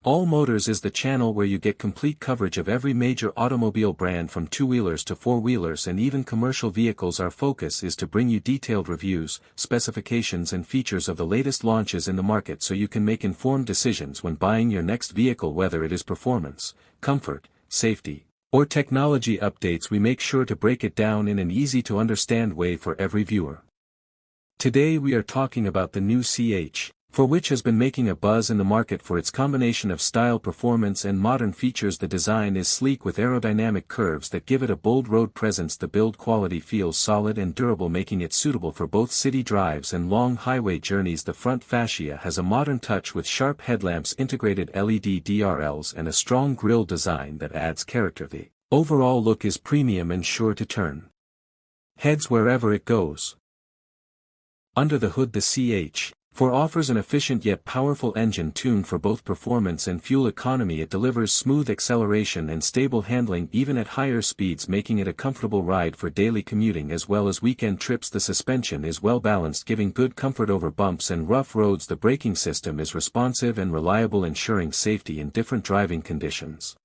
All Motors is the channel where you get complete coverage of every major automobile brand from two-wheelers to four-wheelers and even commercial vehicles. Our focus is to bring you detailed reviews, specifications and features of the latest launches in the market so you can make informed decisions when buying your next vehicle, whether it is performance, comfort, safety, or technology updates. We make sure to break it down in an easy-to-understand way for every viewer. Today we are talking about the new CH, for which has been making a buzz in the market for its combination of style, performance and modern features. The design is sleek with aerodynamic curves that give it a bold road presence. The build quality feels solid and durable, making it suitable for both city drives and long highway journeys. The front fascia has a modern touch with sharp headlamps, integrated LED DRLs and a strong grille design that adds character. The overall look is premium and sure to turn heads wherever it goes. Under the hood, the CH₄ offers an efficient yet powerful engine tuned for both performance and fuel economy. It delivers smooth acceleration and stable handling even at higher speeds, making it a comfortable ride for daily commuting as well as weekend trips. The suspension is well balanced, giving good comfort over bumps and rough roads. The braking system is responsive and reliable, ensuring safety in different driving conditions.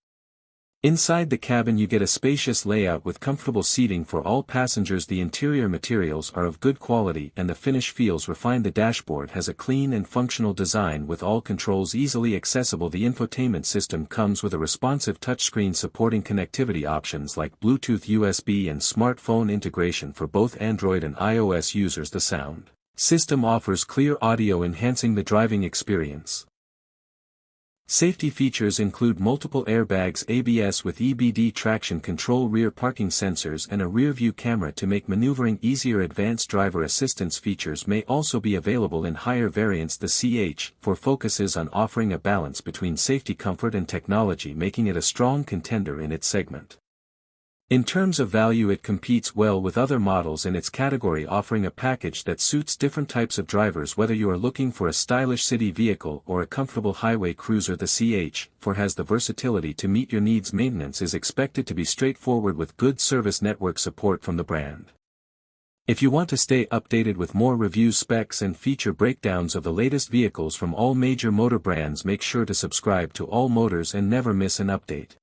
Inside the cabin you get a spacious layout with comfortable seating for all passengers. The interior materials are of good quality and the finish feels refined. The dashboard has a clean and functional design with all controls easily accessible. The infotainment system comes with a responsive touchscreen supporting connectivity options like Bluetooth, USB and smartphone integration for both Android and iOS users. The sound system offers clear audio, enhancing the driving experience. Safety features include multiple airbags, ABS with EBD traction control, rear parking sensors and a rear-view camera to make maneuvering easier. Advanced driver assistance features may also be available in higher variants. The CH₄ focuses on offering a balance between safety, comfort and technology, making it a strong contender in its segment. In terms of value, it competes well with other models in its category, offering a package that suits different types of drivers. Whether you are looking for a stylish city vehicle or a comfortable highway cruiser, the CH₄ has the versatility to meet your needs. Maintenance is expected to be straightforward with good service network support from the brand. If you want to stay updated with more reviews, specs and feature breakdowns of the latest vehicles from all major motor brands, make sure to subscribe to All Motors and never miss an update.